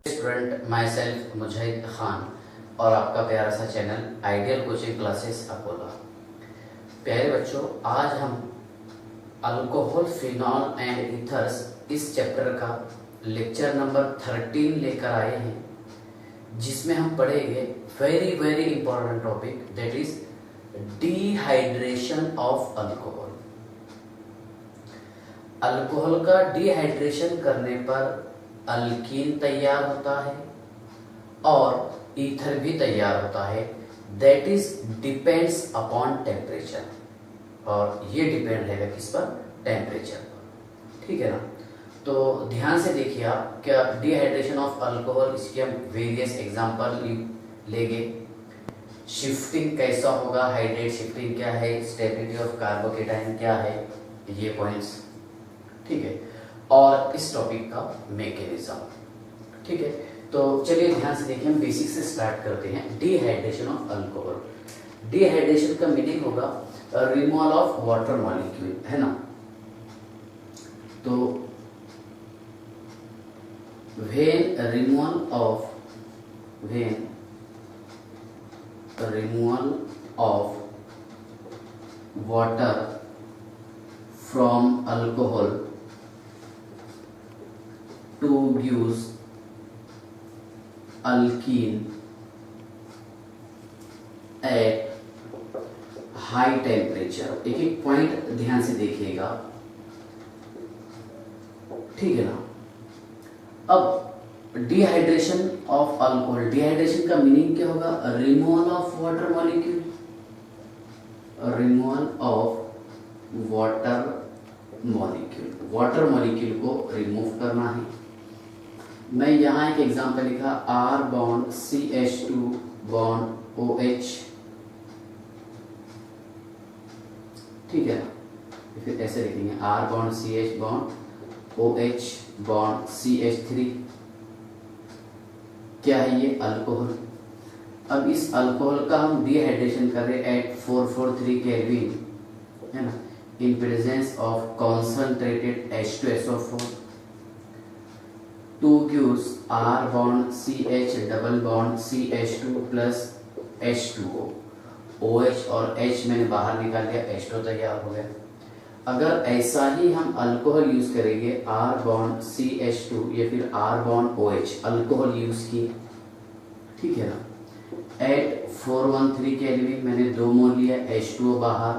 Student my self मुजाहिद खान और आपका प्यारा सा channel ideal coaching classes Apollo. प्यारे बच्चों, आज हम अल्कोहल, फिनॉल एंड ईथर्स इस चैप्टर का लेक्चर नंबर 13 लेकर आए हैं, जिसमें हम पढ़ेंगे very very important topic, that is dehydration of alcohol. Alcohol का डिहाइड्रेशन करने पर अल्कीन तैयार होता है और ईथर भी तैयार होता है। That is depends upon temperature, और ये डिपेंड रहेगा किस पर? टेम्परेचर पर। ठीक है ना? तो ध्यान से देखिए आप, क्या डिहाइड्रेशन ऑफ अल्कोहल, इसके हम वेरियस एग्जांपल लेंगे। शिफ्टिंग कैसा होगा, हाइड्रेट शिफ्टिंग क्या है, स्टेबिलिटी ऑफ कार्बोकेटाइन क्या है, ये पॉइंट्स। ठीक है, और इस टॉपिक का मैकेनिज्म। ठीक है, तो चलिए ध्यान से देखिए, हम बेसिक से स्टार्ट करते हैं। Dehydration of alcohol. डिहाइड्रेशन का मीनिंग होगा रिमूवल ऑफ वाटर मॉलिक्यूल, है ना? तो when removal of water from alcohol to gives alkene at high temperature। एक एक पॉइंट ध्यान से देखिएगा, ठीक है ना? अब डिहाइड्रेशन ऑफ अल्कोहल, डिहाइड्रेशन का मीनिंग क्या होगा? Removal of water molecule, removal of water molecule को रिमूव करना है। मैं यहाँ एक एग्जांपल लिखा, R bond CH2 bond OH। ठीक है, फिर ऐसे लिखेंगे R bond CH bond OH bond CH3। क्या है ये? अल्कोहल। अब इस अल्कोहल का हम डिहाइड्रेशन कर रहे हैं एट 443 केल्विन, है ना, in presence of concentrated H2SO4 to gives R bond CH double bond CH2 plus H2O। OH और H मैंने बाहर निकाल दिया, H2 तैयार हो गया। अगर ऐसा ही हम अल्कोहल यूज करेंगे, R बॉन्ड CH2 या फिर R bond OH, alcohol use किए, ठीक है ना, एट 413 केल्विन मैंने 2 मोल लिया, H2O बाहर,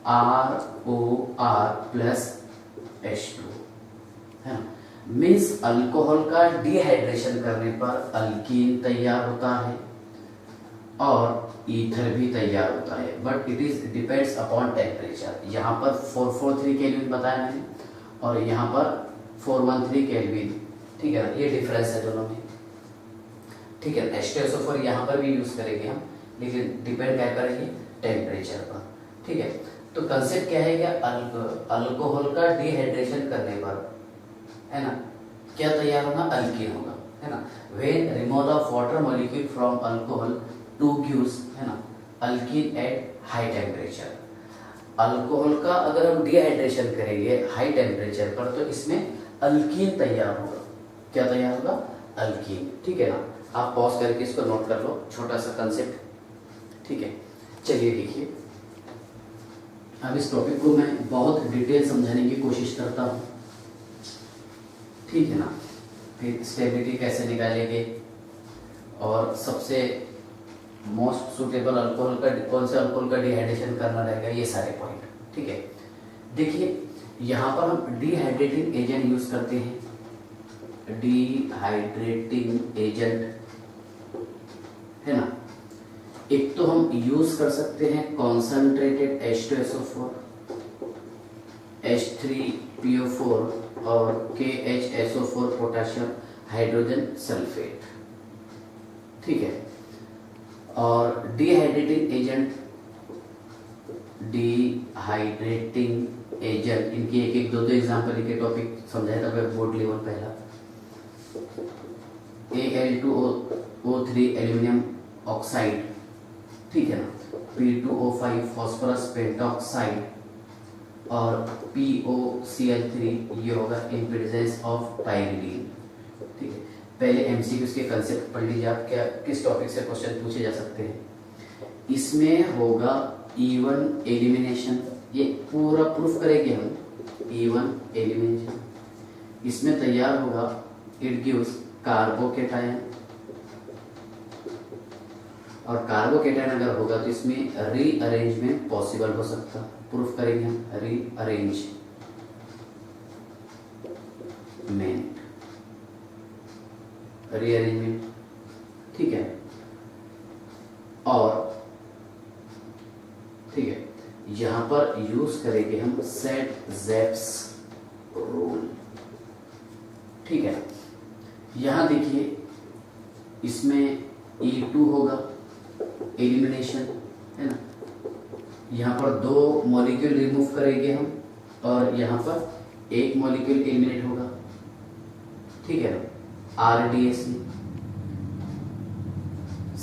ROR प्लस H2, है ना? मीन्स अल्कोहल का डिहाइड्रेशन करने पर अल्कीन तैयार होता है और ईथर भी तैयार होता है, but it is depends upon temperature. यहाँ पर 443 केल्विन बताया मैंने और यहाँ पर 413 केल्विन, ठीक है ना? ये डिफरेंस है दोनों में, ठीक है। H2SO4 यहाँ पर भी यूज करेंगे हम, लेकिन डिपेंड क्या करेंगे? टेम्परेचर पर, ठीक है। तो कंसेप्ट क्या है? क्या अल्कोहल का डिहाइड्रेशन करने पर, है ना, क्या तैयार होगा? अल्कीन होगा, है ना। When removal of water molecule from alcohol two gives, है ना, alkyne at high temperature. Alcohol का अगर हम डिहाइड्रेशन करेंगे हाई टेम्परेचर पर, तो इसमें अल्कीन तैयार होगा। क्या तैयार होगा? अल्कीन, ठीक है ना। आप पॉज करके इसको नोट कर लो, छोटा सा कंसेप्ट, ठीक है। चलिए देखिए, अब इस टॉपिक को मैं बहुत डिटेल समझाने की कोशिश करता हूँ, ठीक है ना। फिर स्टेबिलिटी कैसे निकालेंगे और सबसे मोस्ट सुटेबल अल्कोहल का, कौन से अल्कोहल का डिहाइड्रेशन करना रहेगा, ये सारे पॉइंट, ठीक है। देखिए, यहाँ पर हम डिहाइड्रेटिंग एजेंट यूज करते हैं, डिहाइड्रेटिंग एजेंट, है ना। एक तो हम यूज कर सकते हैं कॉन्सेंट्रेटेड H2SO4, H3PO4 और KHSO4 पोटेशियम हाइड्रोजन सल्फेट, ठीक है। और डिहाइड्रेटिंग एजेंट इनकी एक एक दो एग्जांपल के टॉपिक समझाया था बोर्ड लेवल। पहला Al2O3 एल्यूमिनियम ऑक्साइड, ठीक है ना, P2O5 फॉस्फोरस पेंटॉक्साइड और POCl3 ये होगा इन प्रेजेंस ऑफ पाइरिडीन। ठीक है, पहले एमसीक्यूज के कंसेप्ट पढ़ लीजिए आप, क्या किस टॉपिक से क्वेश्चन पूछे जा सकते हैं। इसमें होगा इवन एलिमिनेशन, ये पूरा प्रूफ करेंगे हम, इवन एलिमिनेशन। इसमें तैयार होगा इट गिव्स कार्बोकेटायन, और कार्बोकेटायन अगर होगा तो इसमें रीअरेंजमेंट पॉसिबल हो सकता, प्रूफ करेंगे हम रीअरेंजमेंट, ठीक है। और ठीक है, यहां पर यूज करेंगे हम सेट-ज़ेप्स रूल, ठीक है। यहां देखिए इसमें E2 होगा एलिमिनेशन, है ना, यहाँ पर 2 मॉलिक्यूल रिमूव करेंगे हम और यहाँ पर 1 मॉलिक्यूल एलिमिनेट होगा, ठीक है, RDS में।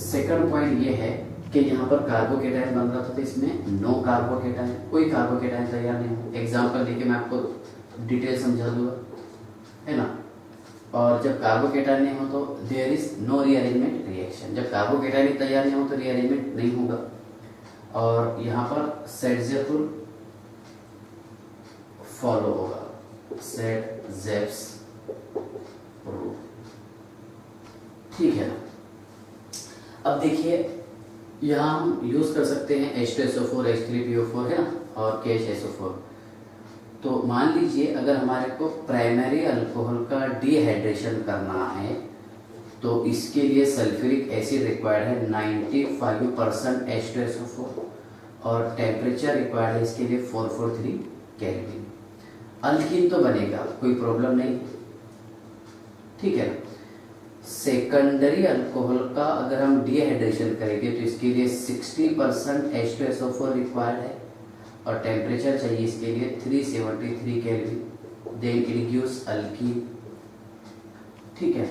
सेकंड पॉइंट ये है कि यहाँ पर कार्बोकेटायन बन रहा था तो इसमें नो कार्बोकेटायन, कोई कार्बोकेटायन तैयार नहीं हो। एग्जाम्पल देके मैं आपको डिटेल समझा दूंगा, है ना। और जब कार्बोकेटायन नहीं हो तो there is no rearrangement reaction, जब कार्बोकेटायन तैयार नहीं हो तो रीअरेंजमेंट नहीं होगा। और यहाँ पर सेट-ज़ेप्स रूल फॉलो होगा, सेट-ज़ेप्स रूल, ठीक है ना। अब देखिए यहाँ हम यूज कर सकते हैं H2SO4, H3PO4, है ना, और KHSO4। तो मान लीजिए अगर हमारे को प्राइमरी अल्कोहल का डिहाइड्रेशन करना है तो इसके लिए सल्फ्यूरिक एसिड रिक्वायर्ड है 95% H2SO4 और टेम्परेचर रिक्वायर्ड है इसके लिए 443 केल्विन। अल्कीन तो बनेगा, कोई प्रॉब्लम नहीं, ठीक है। सेकेंडरी अल्कोहल का अगर हम डिहाइड्रेशन करेंगे तो इसके लिए 60% H2SO4 रिक्वायर्ड है और टेम्परेचर चाहिए इसके लिए 373 kelvin, then it gives alkene, ठीक है।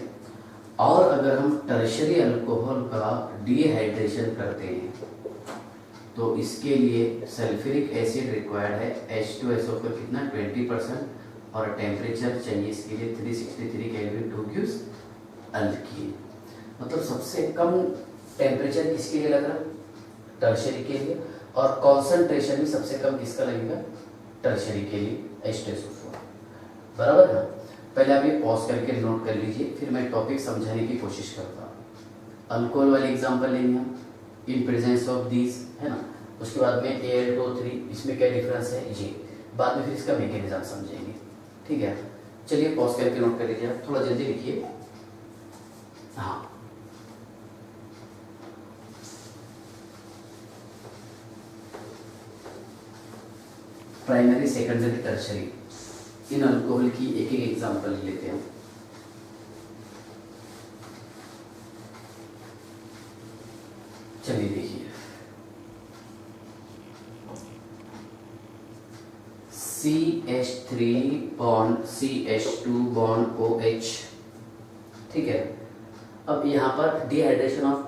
और अगर हम टर्शरी अल्कोहल का डिहाइड्रेशन करते हैं तो इसके लिए सल्फ्यूरिक एसिड रिक्वायर्ड है H2SO4 कितना 20% और टेम्परेचर चाहिए इसके लिए 363 केल्विन टू गिव्स अल्कीन। मतलब सबसे कम टेम्परेचर किसके लिए लग रहा है, टर्शरी के लिए, और कॉन्सेंट्रेशन भी सबसे कम किसका लगेगा, टर्शरी के लिए, H2SO4, बराबर ना। पहले आप ये पॉज करके नोट कर लीजिए, फिर मैं टॉपिक समझाने की कोशिश करता हूँ। अल्कोहल वाले एग्जांपल लेंगे हम, इन प्रेजेंस ऑफ दीज, है ना। उसके बाद में Al2O3, इसमें क्या डिफरेंस है ये, बाद में फिर इसका मैकेनिज्म समझेंगे, ठीक है। चलिए पॉज करके नोट कर लीजिए, आप थोड़ा जल्दी लिखिए। हाँ, प्राइमरी, सेकेंडरी, टर्शरी, इन अल्कोहल की एक एक एग्जांपल लेते हैं। चलिए देखिए, CH3 bond CH2 bond OH, ठीक है। अब यहाँ पर डिहाइड्रेशन ऑफ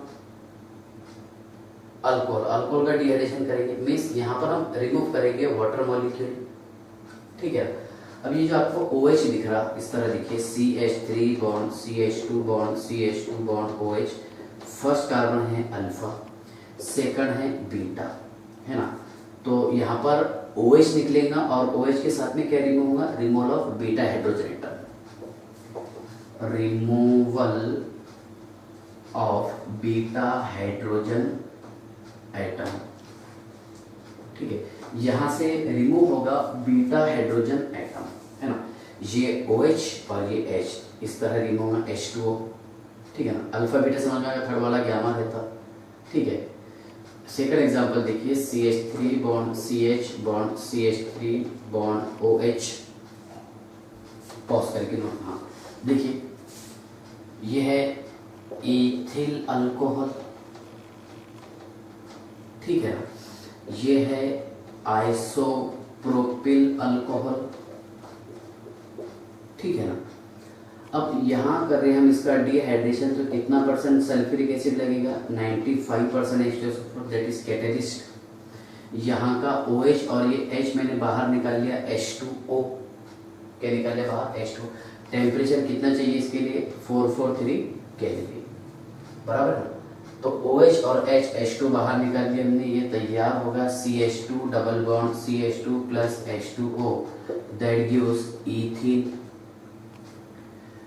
अल्कोहल का डिहाइड्रेशन करेंगे, मीन्स यहाँ पर हम रिमूव करेंगे वाटर मॉलिक्यूल, ठीक है। अब ये जो आपको OH दिख रहा, इस तरह देखिए, CH3 bond CH2 bond CH2 bond OH, first carbon है अल्फा, सेकंड है बीटा, है ना। तो यहाँ पर OH निकलेगा और OH के साथ में क्या रिमूव होगा, removal of beta hydrogen atom, removal of beta hydrogen atom, ठीक है। यहां से रिमूव होगा बीटा हाइड्रोजन एटम, है ना। ये OH और ये H इस तरह रिमूव होगा, H2O, ठीक है ना। अल्फा बीटा समझ में आएगा, थर्ड वाला गामा रहता, ठीक है। सेकंड एग्जांपल देखिए, CH3 bond CH bond CH3 bond OH, pause करके नोट। हाँ देखिए, ये है इथिल अल्कोहल, ठीक है। ये है आइसोप्रोपिल अल्कोहल, ठीक है ना। अब यहाँ कर रहे हैं हम इसका डिहाइड्रेशन, तो कितना परसेंट सल्फ्यूरिक एसिड लगेगा, 95% H2SO4, दैट इज कैटेलिस्ट। यहाँ का OH और ये H मैंने बाहर निकाल लिया, H2O, क्या निकाल लिया बाहर, H2। टेम्परेचर कितना चाहिए इसके लिए 443 केल्विन, बराबर है। तो OH और H बाहर निकाल दिया हमने, ये तैयार होगा CH2 double bond CH2 plus H2O, that gives ethene.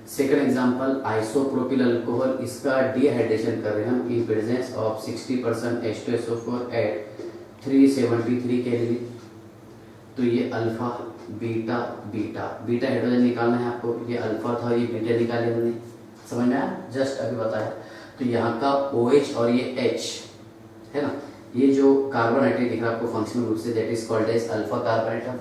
Second example isopropyl alcohol, इसका डिहाइड्रेशन कर रहे हैं हम in presence of 60% H2SO4 at 373 kelvin. तो ये alpha beta beta beta hydrogen निकालना है आपको, ये अल्फा था ये बीटा निकाले हमने, समझ में आया, जस्ट अभी बताया। तो यहाँ का OH और ये H है ना, ये जो कार्बन आइटम दिख रहा है आपको फंक्शनल ग्रुप से, that is called as alpha carbon atom,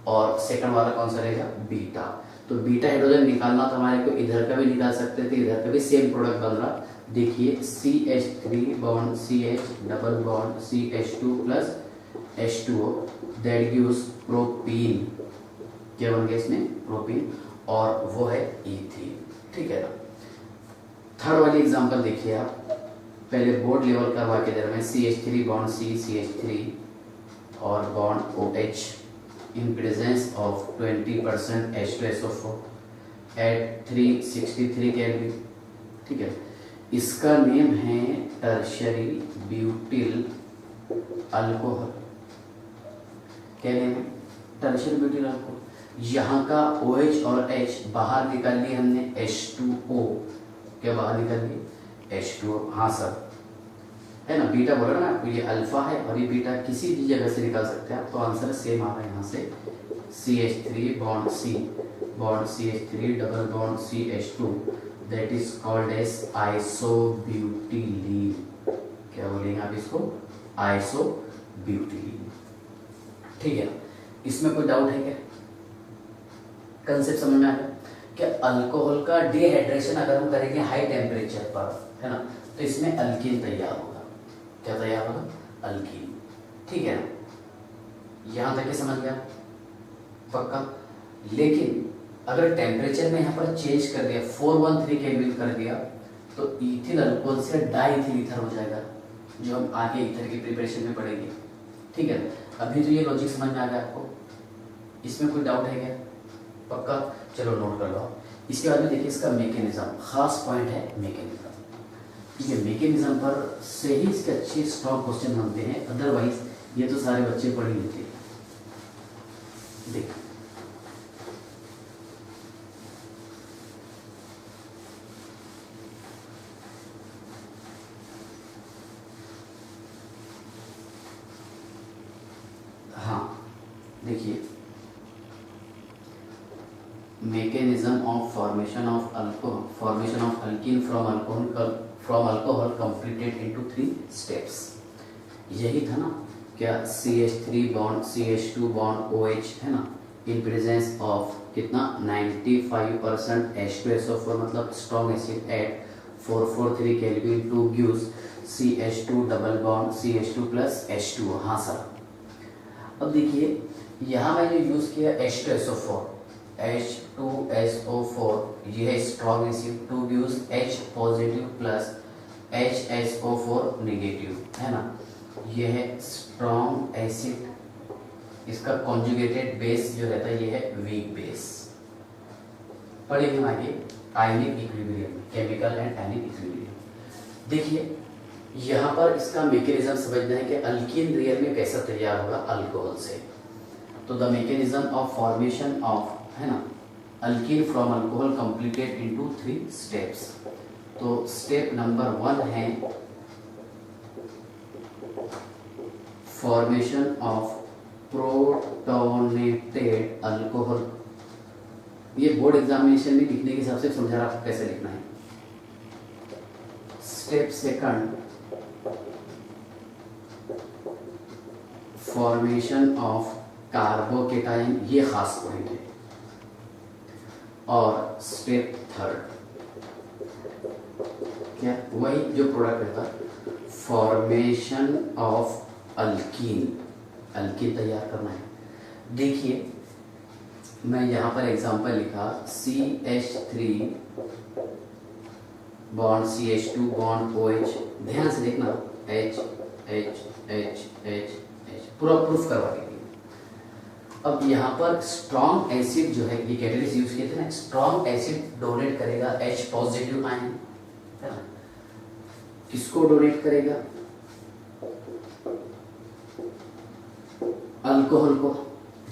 और सेकंड वाला कौन सा रहेगा बीटा। तो बीटा हाइड्रोजन निकालना तो हमारे को इधर का भी निकाल सकते थे, इधर का भी सेम प्रोडक्ट बन रहा, देखिए CH3 bond CH double bond CH2 plus H2O, that gives propene. क्या बन गया इसमें प्रोपीन, और वो है ईथीन, ठीक है ना। थर्ड वाली एग्जांपल देखिए आप, पहले बोर्ड लेवल करवा के दे रहे हैं, CH3 बॉन्ड C CH3 और bond OH in presence of 20% H2SO4 at 363 kelvin, ठीक है। इसका नेम है टर्शियरी ब्यूटिल अल्कोहल, क्या नेम है टर्शियरी ब्यूटिल अल्कोहल। यहाँ का OH और H बाहर निकाल लिए हमने, H2O क्या बाहर निकाल लिए H2O, हाँ सर है ना, बीटा बोला ना आपको, ये अल्फा है और ये बीटा किसी भी जगह से निकाल सकते हैं आप, तो आंसर सेम आ रहा है यहाँ से CH3 bond C bond CH3 double bond CH2, that is called as isobutylene. क्या बोलेंगे आप इसको आइसोब्यूटिलीन, ठीक है। इसमें कोई डाउट है क्या, कंसेप्ट समझ में आ गया क्या। अल्कोहल का डिहाइड्रेशन अगर हम करेंगे हाई टेम्परेचर पर, है ना, तो इसमें अल्कीन तैयार होगा, क्या तैयार होगा अल्कीन, ठीक है ना। यहां तक समझ गया पक्का। लेकिन अगर टेम्परेचर में यहाँ पर चेंज कर दिया 413 केल्विन कर दिया, तो इथिल अल्कोहल से डाइथिल ईथर हो जाएगा, जो हम आगे ईथर की प्रिपरेशन में पढ़ेंगे, ठीक है। अभी तो ये लॉजिक समझ में आ गया आपको, इसमें कोई डाउट है क्या पक्का, चलो नोट कर लो। इसके बाद में देखिए इसका मैकेनिज्म, खास पॉइंट है मैकेनिज्म, ठीक है। मैकेनिज्म पर से ही इसके अच्छे स्ट्रॉन्ग क्वेश्चन बनते हैं, अदरवाइज ये तो सारे बच्चे पढ़ ही लेते हैं। देख हाँ देखिए, mechanism of formation of alkene from alcohol completed into 3 steps, यही था ना क्या, CH3 bond CH2 bond OH है ना, इन प्रेजेंस ऑफ कितना 95% H2SO4 मतलब strong acid at 443 kelvin to gives CH2 double bond CH2 plus H2O, हाँ सर। अब देखिए यहाँ मैंने यूज किया H2SO4 H2SO4, ये है strong acid, two gives H positive plus HSO4 negative, है ना, ये है स्ट्रॉन्ग एसिड, इसका कॉन्जुगेटेड बेस जो रहता है ये है वीक बेस। पढ़ेंगे हम आगे ionic equilibrium, chemical and ionic equilibrium. देखिए यहाँ पर इसका मैकेनिज्म समझना है कि अल्कीन रियल में कैसा तैयार होगा अल्कोहल से। तो the mechanism of formation of, है ना, alkyne from alcohol completed into 3 steps. तो स्टेप नंबर 1 है फॉर्मेशन ऑफ प्रोटोनेटेड अल्कोहल। ये बोर्ड एग्जामिनेशन में लिखने के हिसाब से समझा रहा आपको कैसे लिखना है। Step second formation of carbocation, ये खास पॉइंट है। और स्टेप थर्ड क्या, वही जो प्रोडक्ट रहता है, फॉर्मेशन ऑफ अल्कीन, अल्कीन तैयार करना है। देखिए मैं यहाँ पर एग्जांपल लिखा CH3 bond CH2 bond OH, ध्यान से देखना H H H H H, पूरा प्रूफ करवा देंगे। अब यहाँ पर स्ट्रॉन्ग एसिड जो है, ये कैटेलिस्ट यूज किए थे ना, स्ट्रॉन्ग एसिड डोनेट करेगा H पॉजिटिव आयन, है ना। किसको डोनेट करेगा? अल्कोहल को,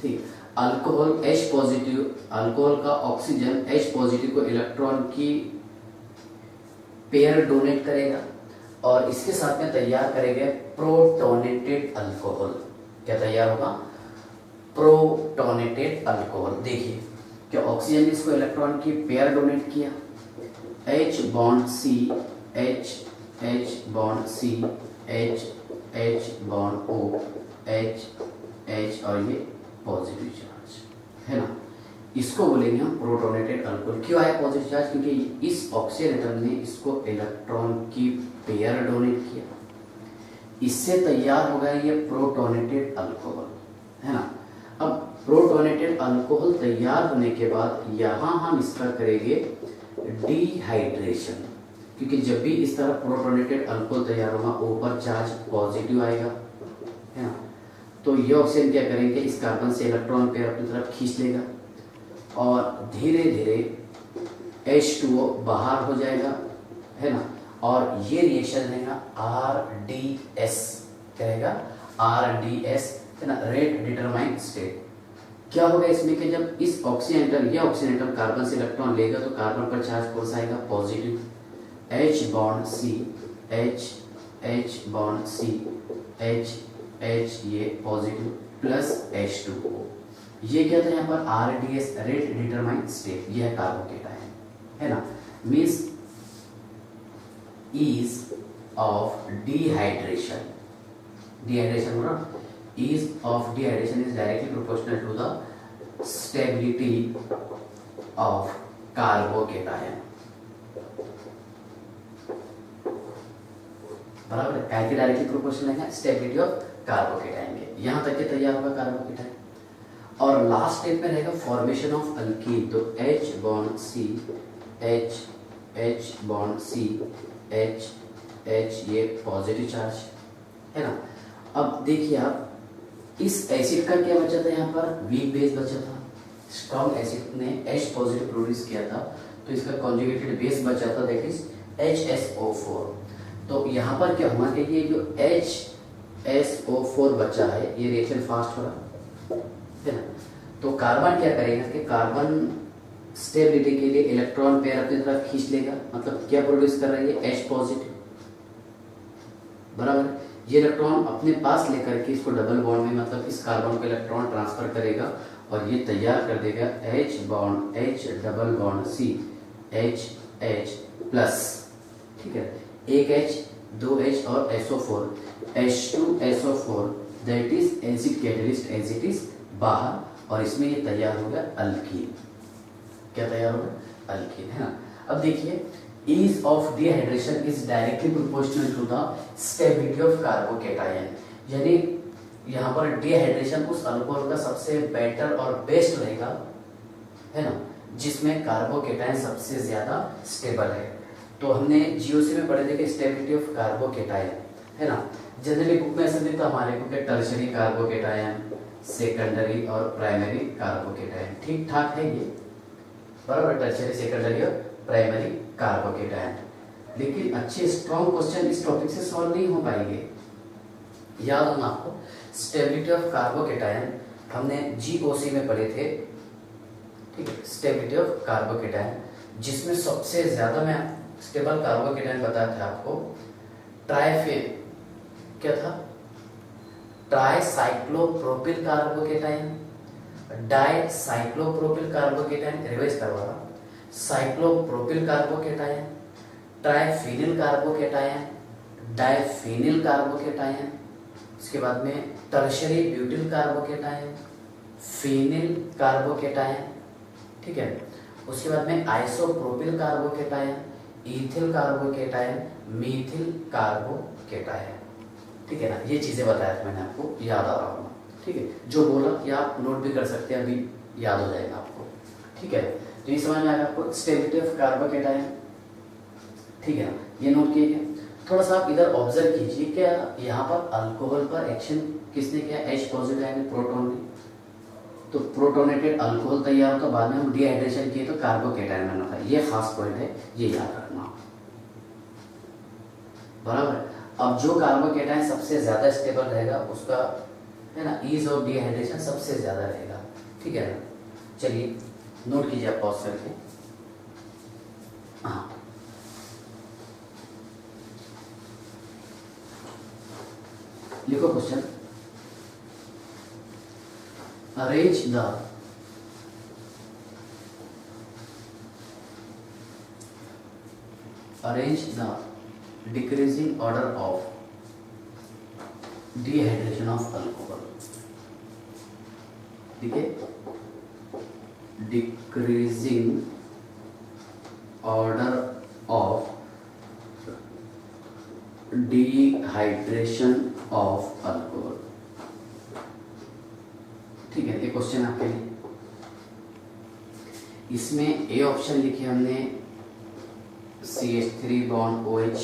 ठीक। अल्कोहल H पॉजिटिव, अल्कोहल का ऑक्सीजन H पॉजिटिव को इलेक्ट्रॉन की पेयर डोनेट करेगा और इसके साथ में तैयार करेंगे प्रोटोनेटेड अल्कोहल। क्या तैयार होगा? Protonated alcohol. देखिए क्या ऑक्सीजन ने इसको इलेक्ट्रॉन की पेयर डोनेट किया, H bond C, H bond C, H bond O, H और ये पॉजिटिव चार्ज, है ना। इसको बोलेंगे हम प्रोटोनेटेड अल्कोहल। क्यों आया पॉजिटिव चार्ज? क्योंकि इस ऑक्सीजन एटम ने इसको इलेक्ट्रॉन की पेयर डोनेट किया, इससे तैयार होगा ये प्रोटोनेटेड अल्कोहल, है ना। अब प्रोटोनेटेड अल्कोहल तैयार होने के बाद यहां हम इसका करेंगे डिहाइड्रेशन, क्योंकि जब भी इस तरह प्रोटोनेटेड अल्कोहल तैयार होगा ऊपर चार्ज पॉजिटिव आएगा, है ना। तो ये ऑक्सीजन क्या करेंगे, इस कार्बन से इलेक्ट्रॉन पेयर अपनी तरफ खींच लेगा और धीरे धीरे H2O बाहर हो जाएगा, है ना। और ये रिएक्शन रहेगा RDS, कहेगा RDS, है ना, रेट डिटरमाइन स्टेट। क्या होगा इसमें कि जब इस ऑक्सीजन एटम, ये ऑक्सीजन एटम कार्बन से इलेक्ट्रॉन लेगा तो कार्बन पर चार्ज कौन सा आएगा? Positive. H bond C, H bond C, H ये पॉजिटिव प्लस H2O। ये क्या था यहाँ पर? RDS, rate determine state. ये है कार्बोकेटायन, है ना। Means ease of dehydration, dehydration हो रहा, ease of dehydration is directly proportional to the stability of carbocation, बराबर है। क्या डायरेक्टली प्रोपोर्शनल है? स्टेबिलिटी ऑफ कार्बोकेटायन के। यहां तक के तैयार होगा कार्बोकेटायन और लास्ट स्टेप में रहेगा फॉर्मेशन ऑफ अल्कीन। तो H bond C, H bond C, H ये पॉजिटिव चार्ज, है ना। अब देखिए आप, इस एसिड का क्या बचा था यहाँ पर? वीक बेस बचा था। स्ट्रॉन्ग एसिड ने H पॉजिटिव प्रोड्यूस किया था तो इसका कॉन्जुगेटेड बेस बचा था, दैट इज HSO4। तो यहाँ पर क्या हुआ कि ये जो HSO4 बचा है ये रिएक्शन फास्ट हो रहा है ना। तो कार्बन क्या करेगा कि कार्बन स्टेबिलिटी के लिए इलेक्ट्रॉन पेयर अपनी तरफ खींच लेगा, मतलब क्या प्रोड्यूस कर रही है? H पॉजिटिव, बराबर। ये इलेक्ट्रॉन अपने पास लेकर के इसको डबल बॉन्ड में, मतलब इस कार्बन को इलेक्ट्रॉन ट्रांसफर करेगा और ये तैयार कर देगा H bond H double bond C, H plus, ठीक है। एक H, दो H और SO4, H2SO4, that is acid catalyst as it is बाहर और इसमें ये तैयार होगा अल्कीन। क्या तैयार होगा? अल्कीन, है ना। अब देखिए, ease of dehydration is directly proportional to the stability of carbocation, यानी यहाँ पर डिहाइड्रेशन उस अल्कोहल का सबसे बेटर और बेस्ट रहेगा, है ना, जिसमें कार्बोकेटायन सबसे ज्यादा स्टेबल है। तो हमने जीओसी में पढ़े थे कि स्टेबिलिटी ऑफ कार्बोकेटायन, है ना। जनरली बुक में ऐसा दिखता हमारे को कि टर्शरी कार्बोकेटायन, सेकेंडरी और प्राइमरी कार्बोकेटायन, ठीक ठाक है ये, बराबर। टर्शरी, सेकेंडरी और प्राइमरी कार्बोकेटायन। लेकिन अच्छे स्ट्रॉन्ग क्वेश्चन इस टॉपिक से सॉल्व नहीं हो पाएंगे। याद होना आपको, स्टेबिलिटी ऑफ कार्बोकेटायन हमने जीओसी में पढ़े थे, ठीक है। स्टेबिलिटी ऑफ कार्बोकेटायन, जिसमें सबसे ज्यादा मैं स्टेबल कार्बोकेटायन बताया था आपको, ट्राइफेन, क्या था? Tricyclopropyl carbocation, dicyclopropyl carbocation, revise करवा रहा, cyclopropyl carbocation, triphenyl carbocation, diphenyl carbocation, इसके बाद में tertiary butyl carbocation, phenyl carbocation, ठीक है। उसके बाद में isopropyl carbocation, ethyl carbocation, methyl carbocation, ठीक है ना। ये चीजें बताया था मैंने आपको, याद आ रहा होगा, ठीक है। जो बोला कि आप नोट भी कर सकते हैं, अभी याद हो जाएगा आपको, ठीक है। तो ये समझ में आएगा आपको स्टेबिलिटी ऑफ कार्बोकेटायन, ठीक है ना। ये नोट किए। थोड़ा सा आप इधर ऑब्जर्व कीजिए, क्या यहाँ पर अल्कोहल पर एक्शन किसने किया? H पॉजिटिव आयन प्रोटॉन ने। तो प्रोटोनेटेड अल्कोहल तैयार होता, बाद में हम डिहाइड्रेशन किए तो कार्बोकेटायन बना था। ये खास पॉइंट है, ये याद रखना, बराबर। अब जो कार्बोकेटायन सबसे ज्यादा स्टेबल रहेगा उसका है ना ईज ऑफ डिहाइड्रेशन सबसे ज्यादा रहेगा, ठीक है ना। चलिए नोट कीजिए आप पॉज करके। हाँ, लिखो question. Arrange the decreasing order of dehydration of alcohol, ठीक है। Decreasing order of dehydration of alcohol, ठीक है। ये क्वेश्चन आपके लिए, इसमें ए ऑप्शन लिखे हमने CH3 बॉन्ड OH,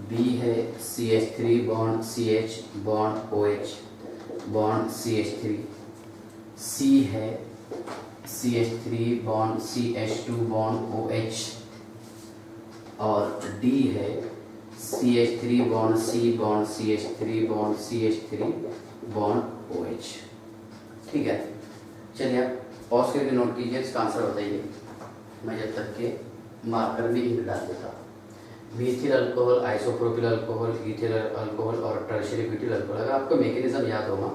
बी है CH3 bond CH bond OH bond CH3, सी है CH3 bond CH2 bond OH, और डी है CH3 bond C bond CH3 bond CH3 bond OH, ठीक है। चलिए आप पॉज करके नोट कीजिए, इसका आंसर बताइए। मैं जब तक के मार्कर में इंक डाल देता हूँ। Methyl alcohol, isopropyl alcohol, ethyl alcohol और टर्शियरी ब्यूटिल अल्कोहल। अगर आपको मैकेनिज्म याद होगा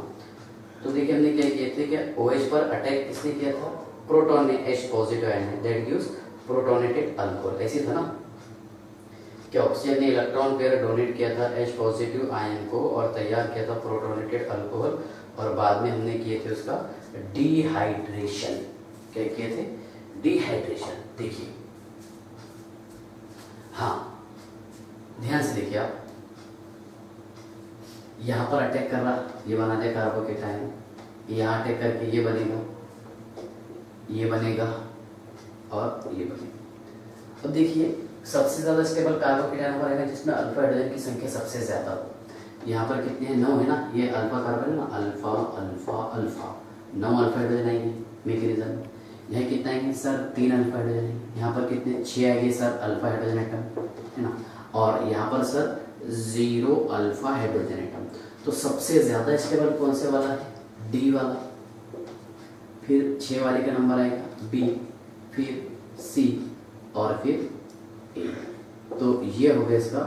तो देखिए हमने क्या किए थे कि OH पर अटैक किसने किया था, प्रोटॉन ने, H पॉजिटिव आयन है, दैट गिव्स प्रोटोनेटेड अल्कोहल, ऐसी था ना कि ऑक्सीजन ने इलेक्ट्रॉन पेयर डोनेट किया था H पॉजिटिव आयन को और तैयार किया था प्रोटोनेटेड अल्कोहल, और बाद में हमने किए थे उसका डिहाइड्रेशन। क्या किए थे, डिहाइड्रेशन। देखिए हाँ, ध्यान से देखिए आप, यहां पर अटैक कर रहा, ये बना दे कार्बोकेटायन, यहाँ अटैक करके ये बनेगा, ये बनेगा और ये बनेगा। अब देखिए सबसे ज्यादा स्टेबल कार्बोकेटायन हमारा रहेगा जिसमें अल्फा हाइड्रोजन की संख्या सबसे ज्यादा हो। यहाँ पर कितने हैं, 9 है ना, ये अल्फा कार्बन है ना, alpha alpha alpha, 9 alpha hydrogen आएंगे मैकेनिज्म। यहाँ कितना आएंगे सर, 3 अल्फा हाइड्रोजन है। यहाँ पर कितने, 6 आएंगे सर अल्फा हाइड्रोजन एटम, है ना, और यहाँ पर सर 0 अल्फा हाइड्रोजन एटम। तो सबसे ज्यादा स्टेबल कौन से वाला है, डी वाला, फिर 6 वाले का नंबर आएगा बी, फिर सी और फिर ए। तो ये हो गया इसका,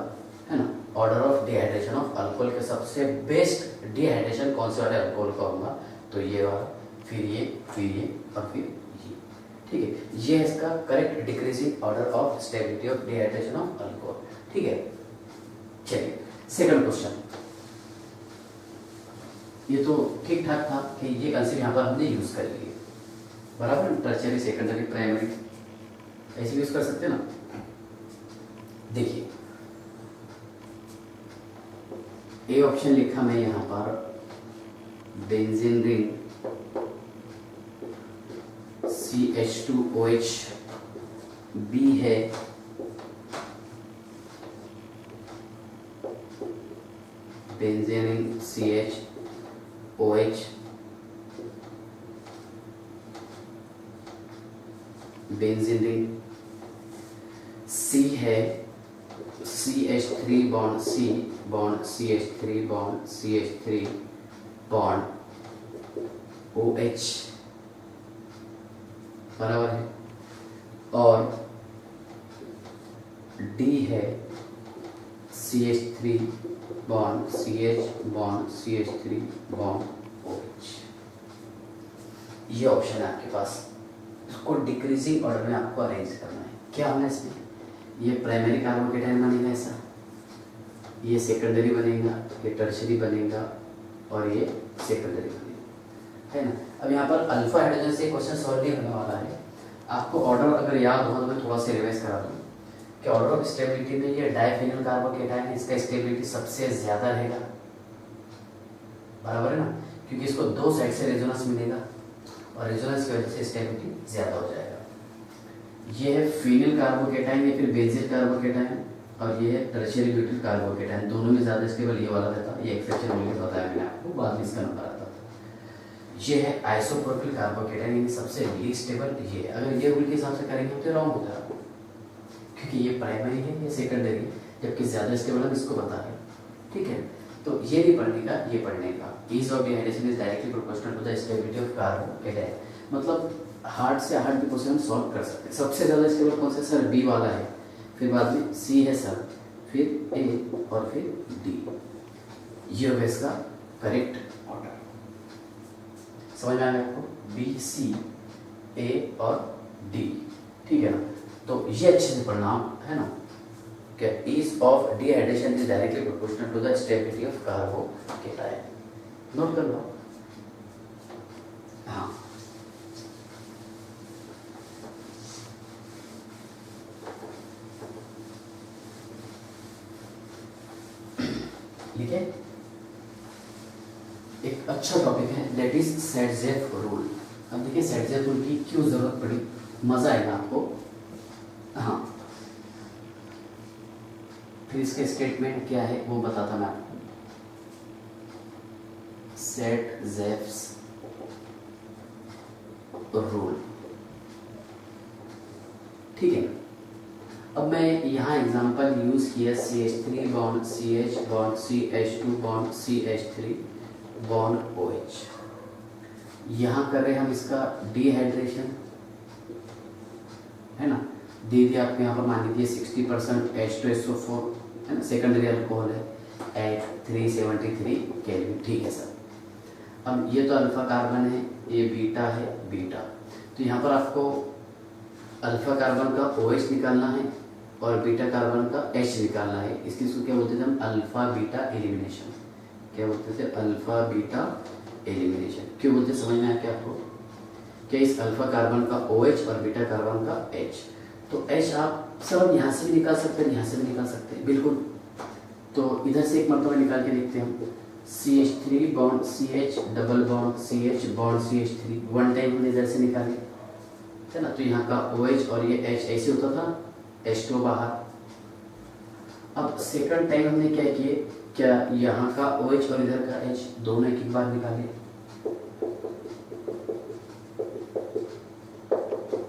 है ना, order of dehydration of alcohol के सबसे बेस्ट डिहाइड्रेशन कौन से वाले अल्कोहल का होगा, तो ये वाला, फिर ये और फिर ये, ठीक है। ये है इसका correct decreasing order of stability of dehydration of alcohol, ठीक है। चलिए सेकंड क्वेश्चन, ये तो ठीक ठाक था कि ये कंसेप्ट यहाँ पर हमने यूज कर लिए, बराबर। टर्शियरी, सेकेंडरी, प्राइमरी ऐसे यूज कर सकते हैं ना। देखिए ए ऑप्शन लिखा मैं यहाँ पर, बेंजीन रिंग CH2OH, बी है benzene ring CH OH, benzene ring, C है CH3 bond C bond CH3 bond CH3 bond OH, बराबर है, और डी है CH3 bond CH bond CH3 bond OH। ये ऑप्शन है आपके पास, इसको डिक्रीजिंग ऑर्डर में आपको अरेंज करना है। क्या होना है इसमें, ये प्राइमरी कार्बोकेटायन बनेगा ऐसा, ये सेकेंडरी बनेगा, ये टर्शियरी बनेगा और ये सेकेंडरी बनेगा, है ना। अब यहाँ पर अल्फा हाइड्रोजन से क्वेश्चन सॉल्व नहीं होने वाला है। आपको ऑर्डर अगर याद हो तो मैं थोड़ा सा रिवाइज करा दूँ कि ऑर्डर ऑफ स्टेबिलिटी में ये डाइफिनिल कार्बोकेटायन है, इसका स्टेबिलिटी सबसे ज्यादा रहेगा, बराबर है ना, क्योंकि इसको 2 साइड से रेजोनेंस मिलेगा और रेजोनेंस की वजह से स्टेबिलिटी ज्यादा हो जाएगा। ये है फिनिल कार्बोकेटायन या फिर बेंजील कार्बोकेटायन, और ये है टर्शियरी ब्यूटिल कार्बोकेटायन। दोनों में ज्यादा स्टेबल ये वाला रहता है, ये एक्सेप्शन मिलकर बताया मैंने आपको, बाद में इसका नंबर आता था। ये है आइसोप्रोपिल कार्बोकेटाइन, यानी सबसे लीस्ट स्टेबल ये है। अगर ये रूल के हिसाब से करेंगे तो रॉन्ग होता है, क्योंकि ये प्राइमरी है, ये सेकेंडरी है, जबकि ज्यादा स्टेबल हम इसको बता रहे हैं। ठीक है, तो ये नहीं पढ़ने का, ये पढ़ने का। Ease of dehydration is directly proportional to the stability of carbocation. मतलब हार्ड से हार्ड भी क्वेश्चन सॉल्व कर सकते हैं। सबसे ज्यादा स्टेबल कौन सा सर? बी वाला है, फिर बाद में सी है सर, फिर ए और फिर डी। ये होगा इसका करेक्ट ऑर्डर। समझ में आ गया आपको? बी, सी, ए और डी। ठीक है ना? तो ये अच्छे से पढ़ना है ना, क्या ease of dehydration is directly proportional to the stability of carbocation. Note कर लो। हाँ, ठीक है। एक अच्छा टॉपिक है, दैट इज सेटजेफ रूल। अब देखिए सेटजेफ रूल की क्यों जरूरत पड़ी, मजा आएगा आपको। हाँ, फिर इसके स्टेटमेंट क्या है वो बताता मैं आपको। सेटजेफ्स रूल, ठीक है। अब मैं यहाँ एग्जांपल यूज किया CH3 bond CH bond CH2 bond CH3 bond OH। यहाँ कर रहे हम इसका डिहाइड्रेशन, है ना। दे दिया आपको यहाँ पर, मान लीजिए 60% H2SO4 है ना, सेकेंडरी अल्कोहल है, एट 373 केल्विन। ठीक है सर। अब ये तो अल्फा कार्बन है, ये बीटा है, बीटा। तो यहाँ पर आपको अल्फा कार्बन का OH निकालना है और बीटा कार्बन का H निकालना है। इसकी क्या बोलते थे हम? Alpha beta elimination. क्या बोलते थे? Alpha beta elimination. क्यों बोलते? समझ में आया क्या आपको? क्या इस अल्फा कार्बन का OH और बीटा कार्बन का H, तो H आप सब यहाँ से भी निकाल सकते हैं, यहाँ से भी निकाल सकते हैं, बिल्कुल। तो इधर से एक मरतबा निकाल के देखते हैं। CH3 bond CH double bond CH bond CH3, one time हमने इधर से निकाले, है ना। तो यहाँ का OH और ये H ऐसे होता था, H2 बाहर। अब सेकंड टाइम हमने क्या किए, क्या यहाँ का OH और इधर का H दोनों एक बार निकाले,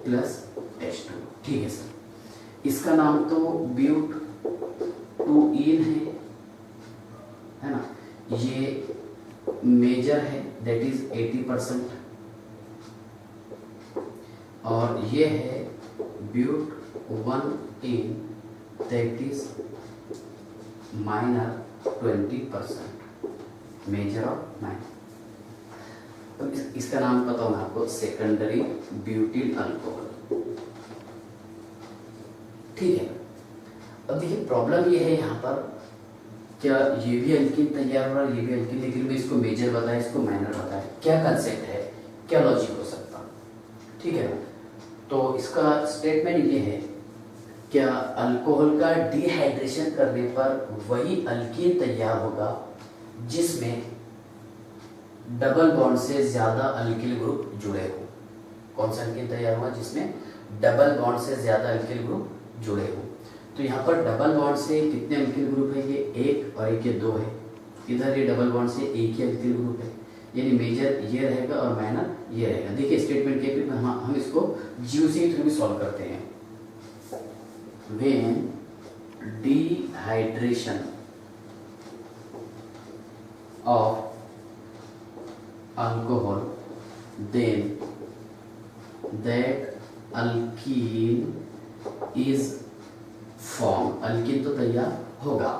प्लस H2। ठीक है सर। इसका नाम तो ब्यूट 2ईन है ना। ये मेजर है, दैट इज 80%, और ये है ब्यूट 1ईन, दैट इज माइनर 20%, मेजर और माइनर। तो इसका नाम पता होगा आपको, सेकेंडरी ब्यूटिल अल्कोहल। ठीक है। अब देखिए प्रॉब्लम ये है यहाँ पर, क्या ये भी अल्कीन तैयार हो रहा है, ये भी अल्कीन, लेकिन मैं इसको मेजर बताया, इसको माइनर बताया। क्या कंसेप्ट है, क्या लॉजिक हो सकता? ठीक है ना। तो इसका स्टेटमेंट ये है, क्या अल्कोहल का डिहाइड्रेशन करने पर वही अल्कीन तैयार होगा जिसमें डबल बॉन्ड से ज्यादा अल्किल ग्रुप जुड़े हो। कौन सा अल्कीन तैयार हुआ? जिसमें डबल बॉन्ड से ज्यादा अल्किल ग्रुप जुड़े हो। तो यहाँ पर डबल बॉन्ड से कितने अल्किल ग्रुप है? ये एक और एक, ये दो है। इधर ये डबल बॉन्ड से एक ही अल्किल ग्रुप है, यानी मेजर ये रहेगा और माइनर ये रहेगा। देखिए स्टेटमेंट के फिर हम इसको GUC के थ्रू भी सॉल्व करते हैं। When dehydration of alcohol, then that alkene is formed, alkene तो तैयार होगा।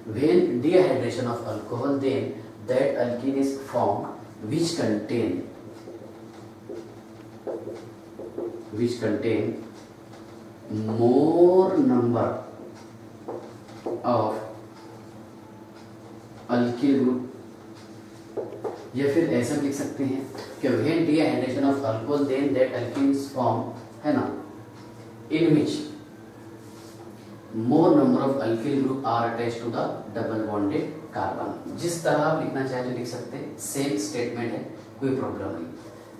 when dehydration of alcohol, then that alkene is formed which contain more number of alkyl group, या फिर ऐसा लिख सकते हैं कि when dehydration of alcohol, then that alkene is formed, है ना, in which more number of alkyl group are attached to the double bonded carbon। जिस तरह आप लिखना चाहे तो लिख सकते हैं, सेम स्टेटमेंट है, कोई प्रॉब्लम नहीं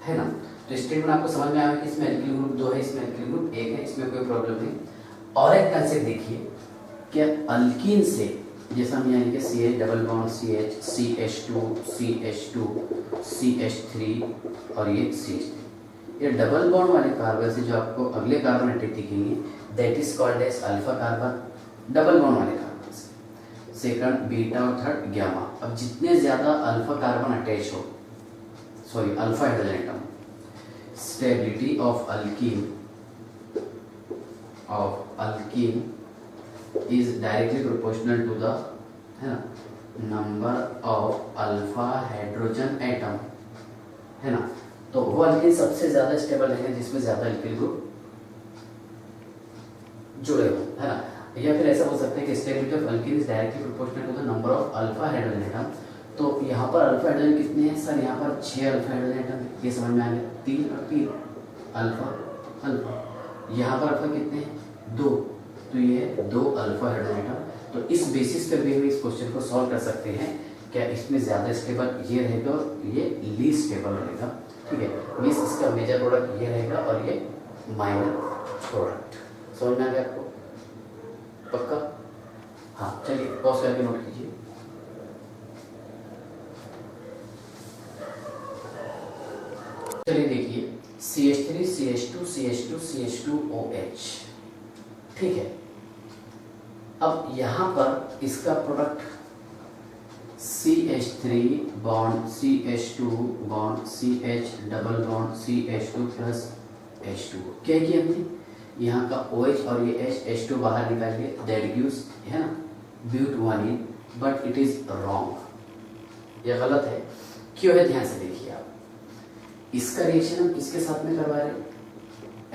है ना। तो स्टेटमेंट आपको समझ में आया कि इसमें alkyl group 2 है, इसमें alkyl group 1 है, इसमें कोई प्रॉब्लम नहीं। और एक कंसेप्ट देखिए, क्या अल्कीन से जैसा हम यहाँ लिखे CH double bond CH, CH2, CH2, CH3 और ये CH3। ये डबल बॉन्ड वाले कार्बन से जो आपको अगले कार्बन अटैच दिखेंगे that is called as alpha carbon, double bond वाले कार्बन से। सेकंड बीटा और थर्ड गामा। अब जितने ज्यादा अल्फा कार्बन अटैच हो, sorry alpha hydrogen atom, stability of alkene is directly proportional to the है ना number of alpha hydrogen atom, है ना। तो वो अल्कीन सबसे ज्यादा स्टेबल है जिसमें ज्यादा अल्कीन ग्रुप जुड़े हो, है ना। या फिर ऐसा बोल सकते हैं कि stability of alkene is directly proportional to the number of alpha hydrogen atom. तो यहाँ पर अल्फा हाइड्रोजन कितने हैं सर? यहाँ पर 6 अल्फा हाइड्रोजन एटम है, ये समझ में आ गया। 3 और 3 अल्फा अल्फा। यहाँ पर अल्फा कितने हैं? 2, तो ये 2 अल्फा हाइड्रोजन एटम। तो इस बेसिस पर भी हम इस क्वेश्चन को सॉल्व कर सकते हैं। क्या इसमें ज्यादा स्टेबल ये रहेगा और ये लीस्ट स्टेबल रहेगा, ठीक है। मींस इसका मेजर प्रोडक्ट ये रहेगा और ये माइनर प्रोडक्ट। समझ में आ गया आपको? पक्का? हाँ, चलिए पॉज करके नोट कीजिए। चलिए देखिए CH3 CH2 CH2 CH2OH, ठीक है। अब यहां पर इसका product CH3 bond CH2 bond CH double bond CH2 plus H2 क्या किया हमने? यहाँ का OH और ये H2 बाहर निकाल के दैट गिव्स, है ना, ब्यूट-1ene, बट इट इज रॉन्ग, ये गलत है। क्यों है? ध्यान से देखिए आप। इसका रिएक्शन हम किसके साथ में करवा रहे हैं?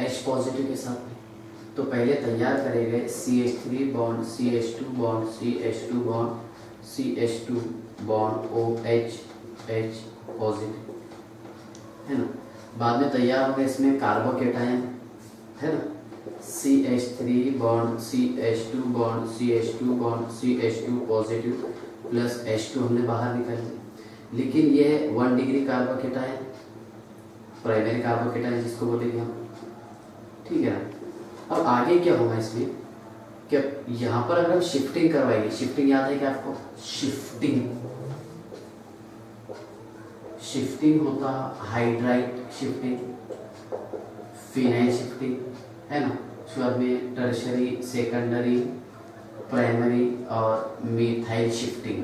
H पॉजिटिव के साथ में। तो पहले तैयार करेंगे CH3 bond CH2 bond CH2 bond CH2 bond OH H positive, है ना। बाद में तैयार होगा इसमें कार्बोकेटायन, है ना, CH3 bond CH2 bond CH2 bond CH2 positive plus H2 हमने बाहर निकाल दिया। लेकिन ये 1 डिग्री कार्बोकेटायन, प्राइमरी कार्बोकेटायन जिसको बोलेंगे हम, ठीक है ना। अब आगे क्या होगा इसमें? क्या यहाँ पर अगर हम शिफ्टिंग करवाएंगे, शिफ्टिंग याद है क्या आपको? शिफ्टिंग होता हाइड्राइड शिफ्टिंग, फिनाइल शिफ्टिंग, है ना। उसके बाद में टर्शरी, सेकेंडरी, प्राइमरी और methyl shifting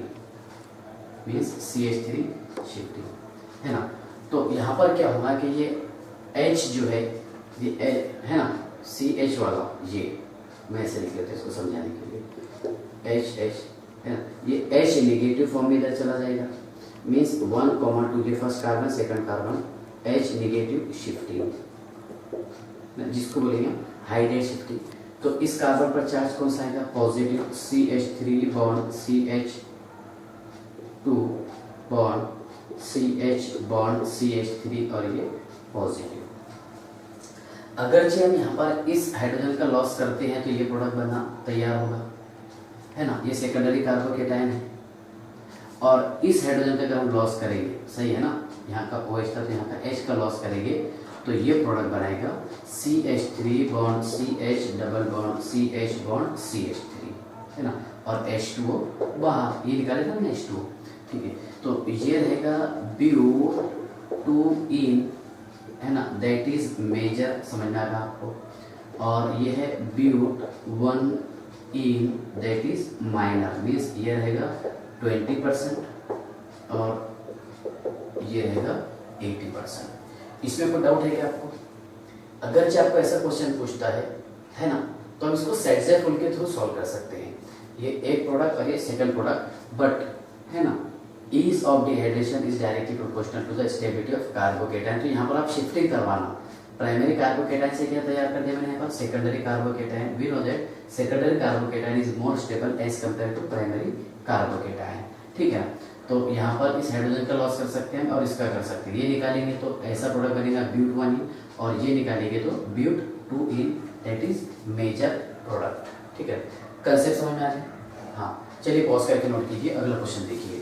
means CH3 shifting, है ना। तो यहाँ पर क्या होगा कि ये H जो है ये है ना CH वाला, ये मैं ऐसे लिख लेता हूँ इसको समझाने के लिए, H है ना, ये H नेगेटिव फॉर्म में इधर चला जाएगा। मीन्स 1,2 के first carbon second carbon H negative shifting, जिसको बोलेंगे हाइड्राइड शिफ्टिंग। तो इस कार्बन पर चार्ज कौन सा आएगा? Positive, CH3 bond CH2 bond CH bond CH3 और ये पॉजिटिव। अगरचे हम यहाँ पर इस हाइड्रोजन का लॉस करते हैं तो ये प्रोडक्ट बनना तैयार होगा, है ना। ये सेकेंडरी कार्बोकेटायन है और इस हाइड्रोजन का अगर हम लॉस करेंगे, सही है ना, यहाँ का OH था तो यहाँ का H का लॉस करेंगे तो ये प्रोडक्ट बनाएगा CH3 bond CH double bond CH bond CH3, है ना, और H2O बाहर, ये निकालेगा हमने H2O, ठीक है। तो ये रहेगा ब्यूट-2ene, है ना, दैट इज मेजर, समझ में आएगा आपको। और ये है ब्यूट-1ene दैट इज माइनर, मीन्स ये रहेगा 20% और ये रहेगा 80%। इसमें कोई डाउट है क्या आपको? अगर जो आपको ऐसा क्वेश्चन पूछता है ना, तो हम इसको सेट रूल के थ्रू सॉल्व कर सकते हैं। ये एक प्रोडक्ट और ये सेकंड प्रोडक्ट, बट है ना, ease of dehydration is directly proportional to the stability of carbocation। तो यहाँ पर आप शिफ्टिंग करवाना, प्राइमरी कार्बोकेटायन से क्या तैयार कर दिया मैंने यहाँ पर? Secondary carbocation. We know that secondary carbocation is more stable as compare to primary carbocation, ठीक है। तो यहाँ पर इस हाइड्रोजन का लॉस कर सकते हैं और इसका कर सकते हैं। ये निकालेंगे तो ऐसा प्रोडक्ट बनेगा ब्यूट-1ene और ये निकालेंगे तो ब्यूट-2ene दैट इज मेजर प्रोडक्ट, ठीक है। कंसेप्ट समझ में आ जाए? हाँ, चलिए पॉज करके नोट कीजिए, अगला क्वेश्चन देखिए।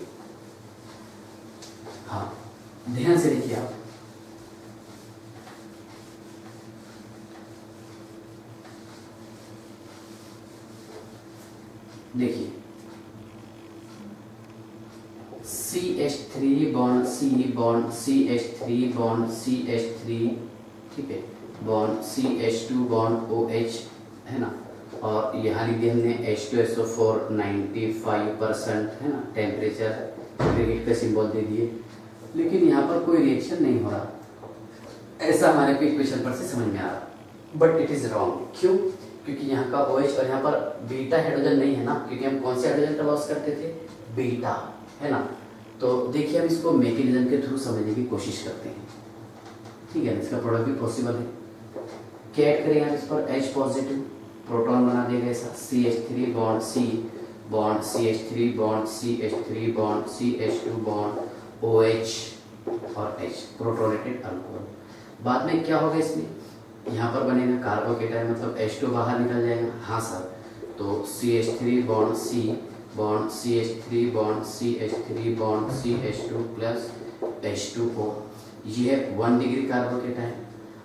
हाँ, ध्यान से देखिए आप। देखिए CH3 bond CH3 bond CH3, ठीक है, बॉन्ड CH2 बॉन्ड OH, है ना, और यहाँ लिख दिया हमने H2SO4 95% है ना, टेम्परेचर हीट का सिंबल दे दिए, लेकिन यहाँ पर कोई रिएक्शन नहीं हो रहा, ऐसा हमारे को इक्वेशन पर से समझ में आ रहा, बट इट इज रॉन्ग। क्यों? क्योंकि यहाँ का OH और यहाँ पर बीटा हाइड्रोजन नहीं है ना, क्योंकि हम कौन से हाइड्रोजन का लॉस करते थे, बीटा, है ना। तो देखिए हम इसको मैकेनिज्म के थ्रू समझने की कोशिश करते हैं, ठीक है, इसका प्रोडक्ट भी पॉसिबल है। क्या ऐड करेंगे इस पर, H पॉजिटिव, प्रोटॉन बना देगा ऐसा, CH3 bond C bond CH3 bond CH3 bond CH2 bond OH और H, प्रोटोनेटेड अल्कोहल। बाद में क्या होगा इसमें, यहाँ पर बनेगा कार्बोकेटायन, मतलब H2 बाहर निकल जाएगा, हाँ सर, तो CH3 bond C bond CH3 bond CH3 bond CH2 plus H2O, ये 1 डिग्री कार्बोकेटायन।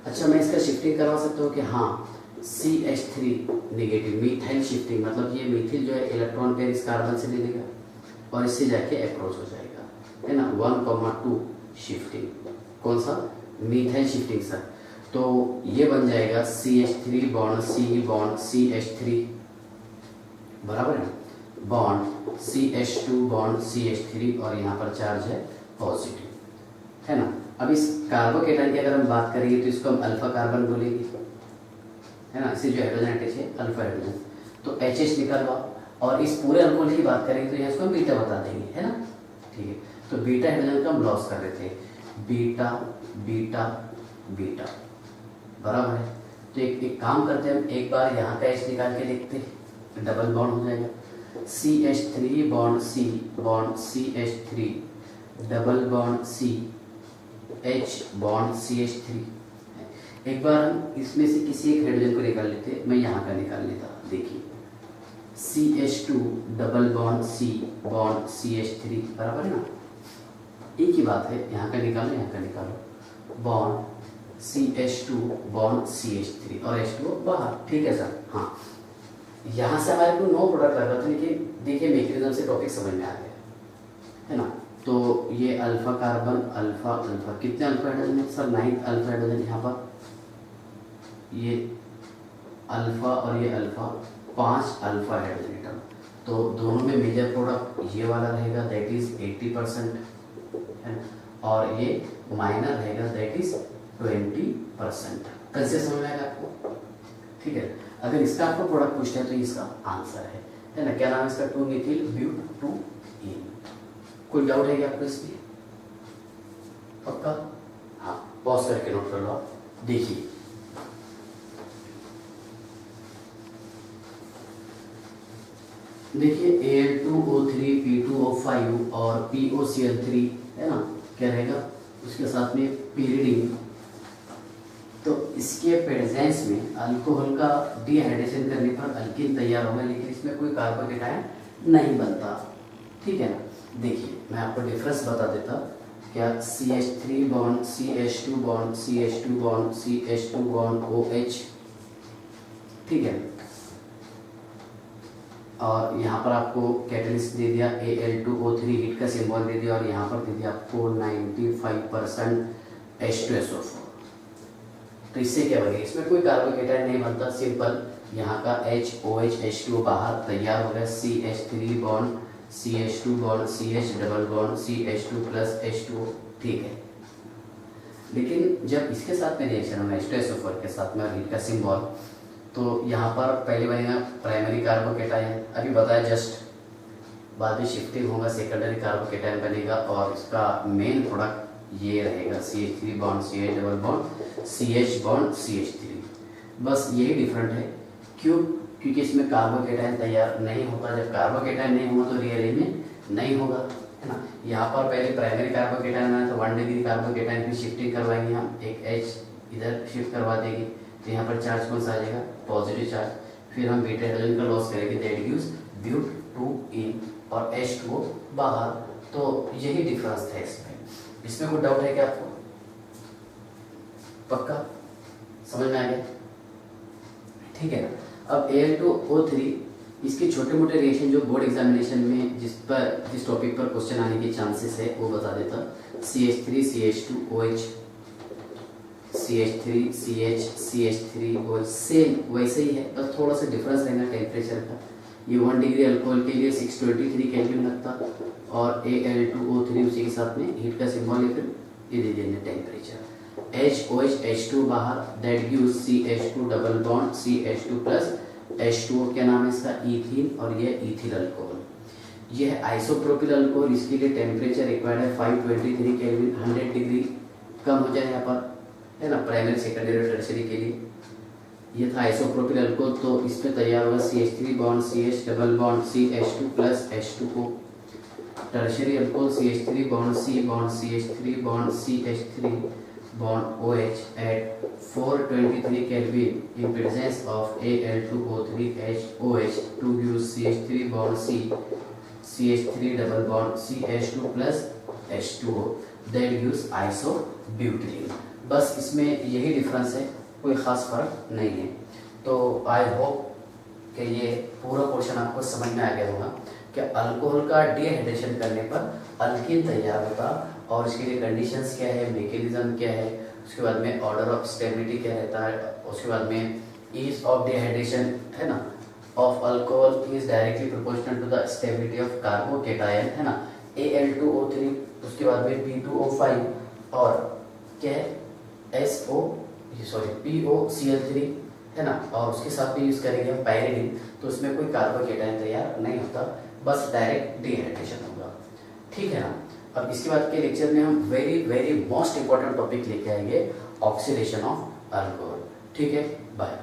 अच्छा, मैं इसका शिफ्टिंग करवा सकता हूँ कि हाँ, CH3 नेगेटिव, मीथाइल शिफ्टिंग, मतलब ये मीथिल जो है इलेक्ट्रॉन पेयर इस कार्बन से ले लेगा और इससे जाके अप्रोच हो जाएगा, है ना, 1,2 शिफ्टिंग, कौन सा, मीथाइल शिफ्टिंग सर। तो ये बन जाएगा CH3 bond C bond CH3 बराबर है, बॉन्ड CH2 बॉन्ड CH3 और यहाँ पर चार्ज है पॉजिटिव, है ना। अब इस कार्बोकेटायन की अगर हम बात करेंगे तो इसको हम अल्फा कार्बन बोलेंगे, है ना, इसे जो हाइड्रोजन अटैच है अल्फा हाइड्रोजन, तो HH निकलवा, और इस पूरे अल्कोहल की बात करेंगे तो यहाँ इसको हम बीटा बता देंगे, है ना, ठीक है। तो बीटा हाइड्रोजन का हम लॉस कर रहे थे, बीटा बीटा बीटा बराबर है। तो एक काम करते हैं हम, एक बार यहाँ का H निकाल के देखते हैं, डबल बॉन्ड हो जाएगा, CH3 bond C bond CH3 double bond C H bond CH3। एक बार हम इसमें से किसी एक हाइड्रोजन को निकाल लेते, मैं यहाँ का निकाल लेता, देखिए CH2 double bond C bond CH3 बराबर है ना, एक ही बात है, यहाँ का निकालो यहाँ का निकालो, बॉन्ड CH2 बॉन्ड CH3 और H2O बाहर, ठीक है सर, हाँ। यहाँ से हमारे को नो प्रोडक्ट लग रहा था, लेकिन देखिए मैकेनिज्म से टॉपिक समझ में आ गया, है ना। तो ये अल्फा कार्बन अल्फा अल्फा, कितने अल्फा हाइड्रोजन है सर, 9 अल्फा हाइड्रोजन, यहाँ पर ये अल्फा और ये अल्फा, 5 अल्फा हाइड्रोजन एटम। तो दोनों में मेजर प्रोडक्ट ये वाला रहेगा, दैट इज 80%, है ना, और ये माइनर रहेगा, दैट इज 20%। कैसे समझ में आएगा आपको, ठीक है। अगर इसका आपको प्रोडक्ट पूछते हैं तो इसका आंसर है ना, क्या नाम है इसका, 2 मिथिल ब्यूट-2-ईन। कोई डाउट है क्या आपको इसमें, पक्का, हाँ, पॉज करके नोट कर लो आप, देखिए Al2O3 P2O5 और POCl3, है ना, क्या रहेगा उसके साथ में pyridine। तो इसके प्रेजेंस में अल्कोहल का डिहाइड्रेशन करने पर अल्कीन तैयार होगा, लेकिन इसमें कोई कार्बोकेटायन नहीं बनता, ठीक है ना। देखिए मैं आपको डिफरेंस बता देता, क्या CH3 bond CH2 bond CH2 bond CH2 bond OH, ठीक है, और यहाँ पर आपको कैटलिस्ट दे दिया Al2O3 हीट का सिंबल दे दिया, और यहाँ पर दे दिया आपको 95% H2SO4। तो इससे क्या बनेगा, इसमें कोई कार्बोकेटायन नहीं बनता, सिंपल यहाँ का HOH H2O बाहर तैयार हो गया, CH3 bond CH2 bond CH double bond CH2 plus H2O, ठीक है। लेकिन जब इसके साथ में रिएक्शन होगा H2SO4 के साथ में हीट का सिंबल, तो यहाँ पर पहले बनेगा प्राइमरी कार्बोकेटायन, अभी बताया जस्ट, बाद में शिफ्टिंग होगा, सेकेंडरी कार्बोकेटायन बनेगा, और इसका मेन प्रोडक्ट ये रहेगा CH3 bond CH double bond CH bond CH3। बस यही डिफरेंट है, क्यों, क्योंकि इसमें कार्बोकेटायन तैयार नहीं होता, जब कार्बोकेटायन नहीं होगा तो रियल में नहीं होगा, है ना। यहाँ पर पहले प्राइमरी कार्बोकेटायन बना तो 1 डिग्री कार्बोकेटायन की शिफ्टिंग करवाएंगे हम, एक H इधर शिफ्ट करवा देंगे, तो यहाँ पर चार्ज कौन सा आ जाएगा, पॉजिटिव चार्ज, फिर हम बीटा हाइड्रोजन का लॉस करेंगे, दैट गिव्स ब्यूट-2-ईन और H2O बाहर। तो यही डिफरेंस था इसमें कोई डाउट है क्या आपको, पक्का समझ में आ गया, ठीक है ना। अब Al2O3 इसके छोटे मोटे रिएक्शन जो बोर्ड एग्जामिनेशन में जिस टॉपिक पर क्वेश्चन आने के चांसेस है वो बता देता। CH3 CH2OH, CH3 CH CH3OH, same वैसे ही है, बस थोड़ा सा डिफरेंस रहेगा टेम्परेचर का। ये 1 डिग्री अल्कोहल के लिए 623 केल्विन लगता, और Al2O3 उसी के साथ में हीट का सिंबल है, फिर ये दे देंगे टेम्परेचर। HOH H2 बाहर, that gives CH2 double bond CH2 plus H2O, क्या नाम है इसका, ईथीन, और ये इथिल अल्कोहल। ये है आइसोप्रोपिल अल्कोहल, इसके लिए टेम्परेचर रिक्वायर्ड है 523 केल्विन, 100 डिग्री कम हो जाए यहाँ पर, है ना, प्राइमरी सेकेंडरी और टर्शियरी के लिए। ये था आइसोप्रोपिल अल्कोहल, तो इसमें तैयार होगा CH3 bond CH double bond CH2 plus H2O। Tertiary alcohol CH3 bond CH3 bond CH3 bond OH at 423 Kelvin in presence of Al2O3 HOH to give CH3 bond CH3 double bond CH2 plus H2O that gives isobutylene। बस इसमें यही difference है, कोई खास फर्क नहीं है। तो आई होप कि ये पूरा पोर्शन आपको समझ में आ गया होगा कि अल्कोहल का डिहाइड्रेशन करने पर अल्कीन तैयार होता, और इसके लिए कंडीशंस क्या है, मैकेनिज्म क्या है, उसके बाद में ऑर्डर ऑफ स्टेबिलिटी क्या रहता है, उसके बाद में ईज ऑफ डिहाइड्रेशन, है ना, of alcohol is directly proportional to the stability of carbocation, है ना, Al2O3, उसके बाद में P2O5, और क्या है POCl3, है ना, और उसके साथ में यूज करेंगे हम पायरिडिन, तो उसमें कोई कार्बोकेटायन तैयार नहीं होता, बस डायरेक्ट डिहाइड्रेशन होगा। ठीक है ना। अब इसके बाद के लेक्चर में हम वेरी मोस्ट इंपॉर्टेंट टॉपिक लेके आएंगे, ऑक्सीडेशन ऑफ अल्कोहल। ठीक है, बाय।